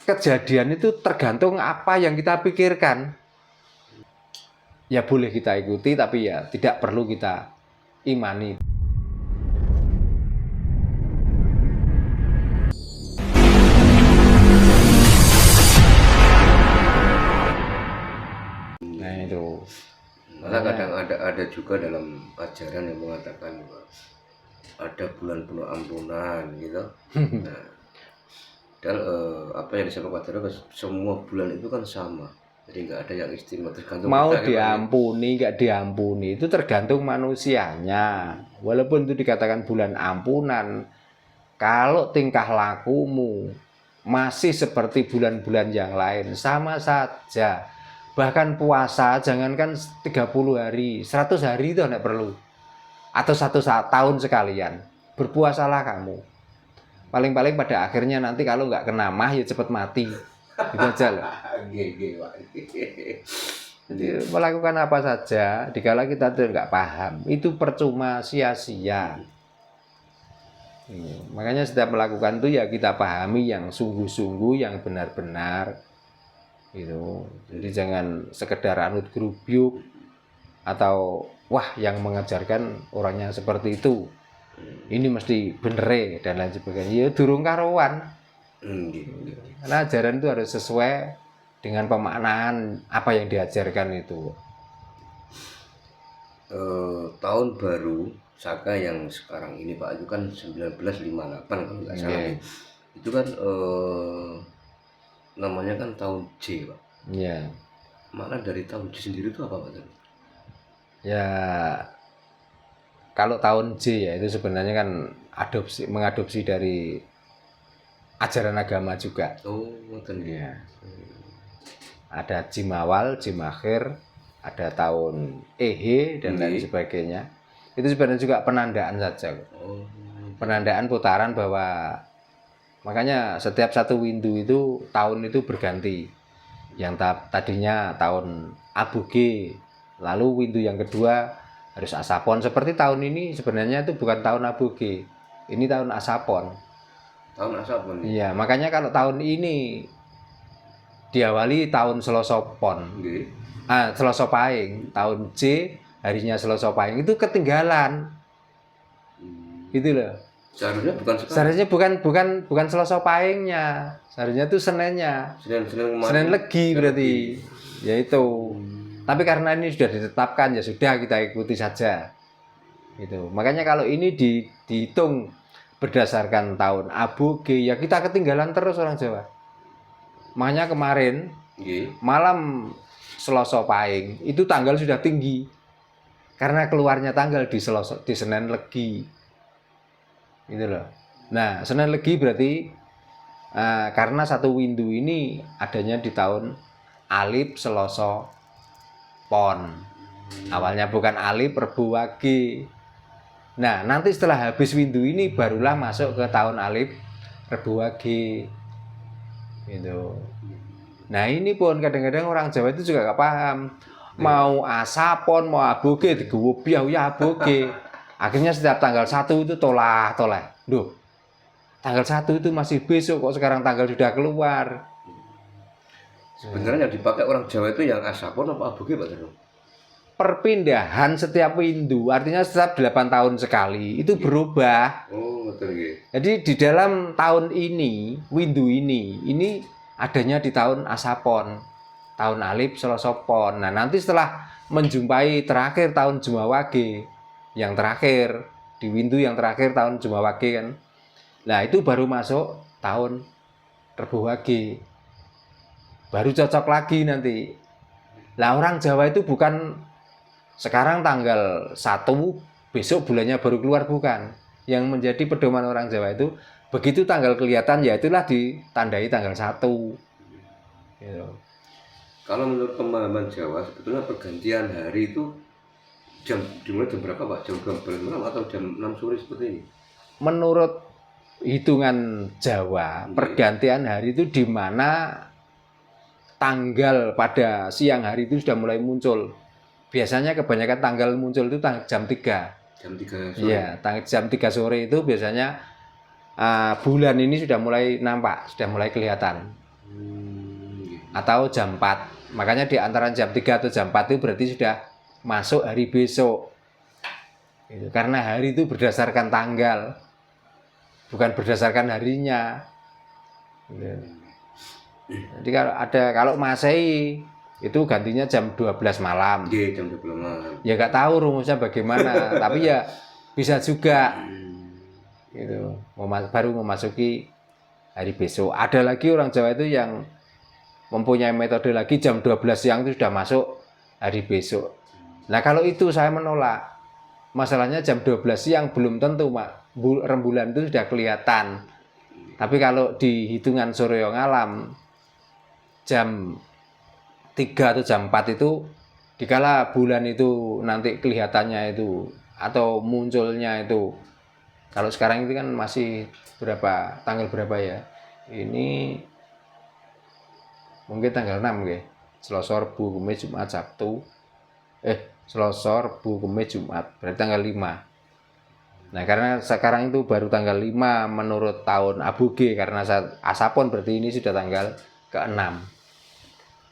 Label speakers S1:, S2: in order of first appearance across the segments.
S1: kejadian itu tergantung apa yang kita pikirkan. Ya boleh kita ikuti, tapi ya tidak perlu kita imani. Nah itu.
S2: Malah kadang ada juga dalam ajaran yang mengatakan bahwa ada bulan penuh ampunan gitu. Nah, dan apa yang disampaikan Pak semua bulan itu kan sama. Jadi nggak ada yang istimewa, tergantung
S1: mau
S2: kita,
S1: diampuni nggak diampuni itu tergantung manusianya. Walaupun itu dikatakan bulan ampunan, kalau tingkah lakumu masih seperti bulan-bulan yang lain sama saja. Bahkan puasa jangankan 30 hari, 100 hari itu tidak perlu. Atau satu tahun sekalian berpuasalah kamu. Paling-paling pada akhirnya nanti kalau nggak kena mah ya cepat mati. Gitu aja loh. Jadi melakukan apa saja dikala kita tidak paham itu percuma, sia-sia. Makanya setiap melakukan itu ya kita pahami yang sungguh-sungguh, yang benar-benar gitu. Jadi jangan sekedar anut gerubyuk atau wah yang mengajarkan orangnya seperti itu ini mesti bener dan lain sebagainya. Ya durung karuan. Karena ajaran itu harus sesuai dengan pemaknaan apa yang diajarkan itu.
S2: Tahun baru Saka yang sekarang ini Pak itu kan 1958 kalau nggak salah. Itu kan namanya kan tahun J Pak.
S1: Iya.
S2: Makna dari tahun J sendiri itu apa Pak?
S1: Ya kalau tahun J ya itu sebenarnya kan mengadopsi dari ajaran agama juga.
S2: Oh, betul ya.
S1: Ada jim awal, jim akhir, ada tahun Ehe dan lain sebagainya. Itu sebenarnya juga penandaan saja. Penandaan putaran bahwa makanya setiap satu windu itu tahun itu berganti. Yang tadinya tahun Aboge, lalu windu yang kedua harus Asapon. Seperti tahun ini sebenarnya itu bukan tahun Aboge, ini tahun Asapon.
S2: Tahun Asapon.
S1: Iya, makanya kalau tahun ini diawali tahun Selasa Pon. Selasa Pahing, tahun J harinya Selasa Pahing itu ketinggalan. Gitu loh.
S2: Seharusnya bukan sekarang.
S1: Seharusnya bukan Selasa Pahingnya. Seharusnya itu Seninnya. Senin Legi berarti. Ya itu. Tapi karena ini sudah ditetapkan ya sudah kita ikuti saja. Gitu. Makanya kalau ini dihitung berdasarkan tahun Aboge ya kita ketinggalan terus orang Jawa. Makanya kemarin malam Selasa Pahing itu tanggal sudah tinggi karena keluarnya tanggal di Senin Legi gitu loh. Nah Senin Legi berarti karena satu windu ini adanya di tahun Alif Selasa Pon. Awalnya bukan Alif Rebu Wage. Nah nanti setelah habis windu ini barulah masuk ke tahun Alif Rebu Wage gitu. Nah ini pun kadang-kadang orang Jawa itu juga gak paham. Mau Asapon, mau Aboge, digowo biau ya Aboge. Akhirnya setiap tanggal 1 itu toleh. Duh, tanggal 1 itu masih besok kok sekarang tanggal sudah keluar.
S2: Sebenarnya yang dipakai orang Jawa itu yang Asapon apa Aboge Pak Danu?
S1: Perpindahan setiap windu, artinya setiap 8 tahun sekali itu berubah.
S2: Oh, betul ya.
S1: Jadi di dalam tahun ini, windu ini adanya di tahun Asapon, tahun Alif Selasa Pon. Nah nanti setelah menjumpai terakhir tahun Jumawage, yang terakhir di windu yang terakhir tahun Jumawage kan, nah itu baru masuk tahun Rebu Wage, baru cocok lagi nanti. Lah orang Jawa itu bukan sekarang tanggal 1 besok bulannya baru keluar, bukan. Yang menjadi pedoman orang Jawa itu begitu tanggal kelihatan ya itulah ditandai tanggal 1 gitu.
S2: Kalau menurut pemahaman Jawa sebetulnya pergantian hari itu dimulai jam berapa Pak? Jam malam atau jam 6 sore seperti ini?
S1: Menurut hitungan Jawa pergantian hari itu di mana tanggal pada siang hari itu sudah mulai muncul. Biasanya kebanyakan tanggal muncul itu jam 3.
S2: Jam 3 sore.
S1: Iya, jam 3 sore itu biasanya bulan ini sudah mulai nampak, sudah mulai kelihatan. Atau jam 4. Makanya di antara jam 3 atau jam 4 itu berarti sudah masuk hari besok. Gitu. Karena hari itu berdasarkan tanggal, bukan berdasarkan harinya. Gitu. Jadi kalau Masehi itu gantinya jam 12 malam.
S2: Iya, jam 12 malam.
S1: Ya nggak tahu rumusnya bagaimana, tapi ya bisa juga. Gitu. Baru memasuki hari besok. Ada lagi orang Jawa itu yang mempunyai metode lagi jam 12 siang itu sudah masuk hari besok. Nah kalau itu saya menolak. Masalahnya jam 12 siang belum tentu rembulan itu sudah kelihatan. Tapi kalau di hitungan Surya Ngalam jam 3 atau jam 4 itu dikala bulan itu nanti kelihatannya itu atau munculnya itu, kalau sekarang itu kan masih tanggal berapa ya, ini mungkin tanggal 6 ya, Selasa, Rabu, Kamis, Jumat, Sabtu, Selasa, Rabu, Kamis, Jumat, berarti tanggal 5. Nah karena sekarang itu baru tanggal 5 menurut tahun Aboge, karena Asapon berarti ini sudah tanggal ke-6.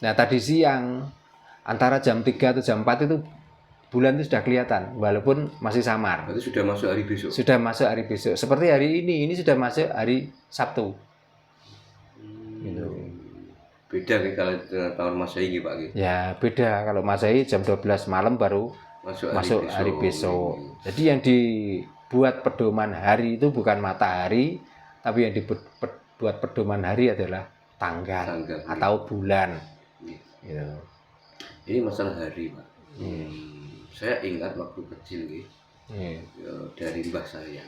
S1: Nah tadi siang antara jam 3 atau jam 4 itu bulan itu sudah kelihatan walaupun masih samar.
S2: Berarti sudah masuk hari besok.
S1: Sudah masuk hari besok. Seperti hari ini sudah masuk hari Sabtu. Gitu.
S2: Beda nih kalau dengan tahun Masehi Pak gitu.
S1: Ya beda, kalau Masehi jam 12 malam baru masuk hari besok. Jadi yang dibuat pedoman hari itu bukan matahari, tapi yang dibuat pedoman hari adalah tanggal atau bulan. Gitu.
S2: Ini masalah hari Pak. Saya ingat waktu kecil dari mbah saya,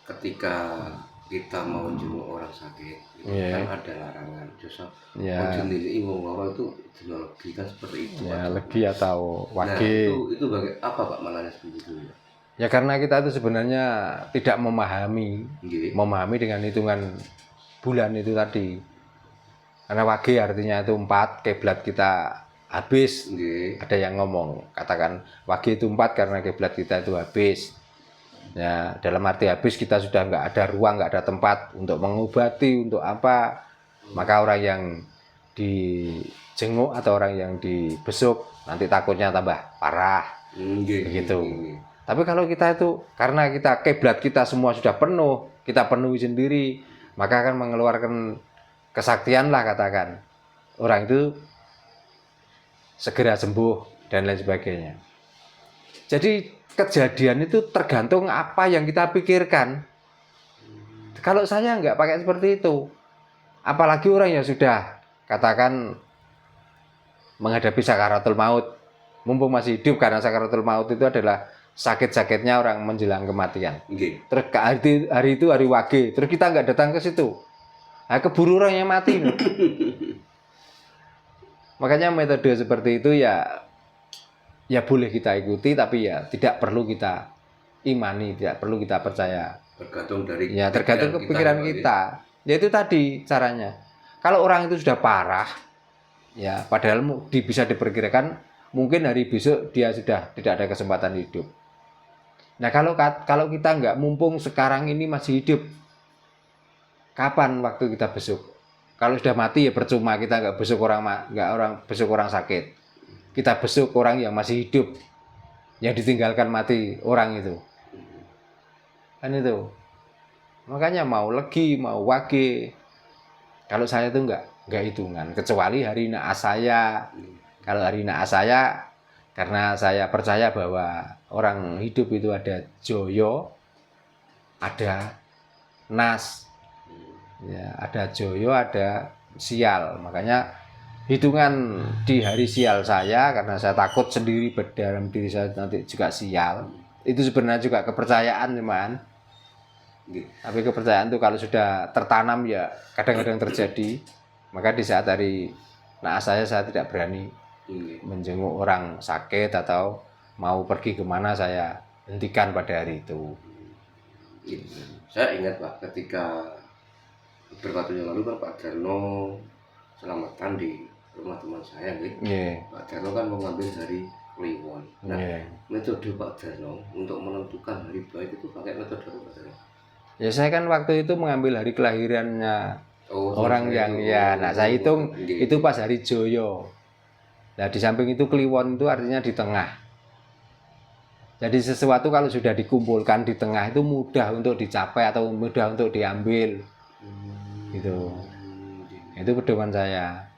S2: ketika kita mau jenguk orang sakit kan ada larangan Joseph menjelili ngomong itu legi kan seperti itu
S1: ya, legi atau wage.
S2: Nah, itu apa Pak malahnya seperti itu
S1: ya? Karena kita itu sebenarnya tidak memahami dengan hitungan bulan itu tadi. Karena wage artinya itu 4, kiblat kita habis. Ada yang ngomong katakan wage itu 4 karena kiblat kita itu habis. Ya dalam arti habis kita sudah nggak ada ruang, nggak ada tempat untuk mengobati, untuk apa, maka orang yang dijenguk atau orang yang dibesuk nanti takutnya tambah parah. Begitu. Tapi kalau kita itu karena kita kiblat kita semua sudah penuh, kita penuhi sendiri, maka akan mengeluarkan kesaktian lah, katakan orang itu segera sembuh dan lain sebagainya. Jadi kejadian itu tergantung apa yang kita pikirkan. Kalau saya nggak pakai seperti itu, apalagi orang yang sudah katakan menghadapi sakaratul maut, mumpung masih hidup, karena sakaratul maut itu adalah sakit-sakitnya orang menjelang kematian. Terus hari itu hari wage, terus kita nggak datang ke situ, nah, keburu orang yang mati. Makanya metode seperti itu ya boleh kita ikuti, tapi ya tidak perlu kita imani, tidak perlu kita percaya.
S2: Tergantung dari
S1: tergantung kepikiran kita. Ya itu tadi caranya. Kalau orang itu sudah parah, ya padahal bisa diperkirakan mungkin hari besok dia sudah tidak ada kesempatan hidup. Nah kalau kita nggak, mumpung sekarang ini masih hidup, kapan waktu kita besuk? Kalau sudah mati ya percuma, kita nggak besuk orang sakit. Kita besuk orang yang masih hidup, yang ditinggalkan mati orang itu. Kan itu. Makanya mau legi, mau wage, kalau saya itu enggak hitungan, kecuali hari naas saya. Kalau hari naas saya, karena saya percaya bahwa orang hidup itu ada joyo, ada nas, ya, ada joyo, ada sial. Makanya hitungan di hari sial saya, karena saya takut sendiri dalam diri saya nanti juga sial. Itu sebenarnya juga kepercayaan, teman. Tapi kepercayaan itu kalau sudah tertanam ya kadang-kadang terjadi. Maka di saat hari naas saya tidak berani menjenguk orang sakit atau mau pergi kemana, saya hentikan pada hari itu.
S2: Saya ingat Pak, ketika beberapa tahun yang lalu kan Pak Darno selamatan di rumah teman saya, Pak Darno kan mengambil hari Kliwon. Nah, metode Pak Darno untuk menentukan hari baik itu pakai metode apa Pak Darno?
S1: Ya saya kan waktu itu mengambil hari kelahirannya orang yang ya. Nah, saya hitung itu pas hari Joyo. Nah, di samping itu Kliwon itu artinya di tengah. Jadi sesuatu kalau sudah dikumpulkan di tengah itu mudah untuk dicapai atau mudah untuk diambil. Gitu. Itu pedoman saya.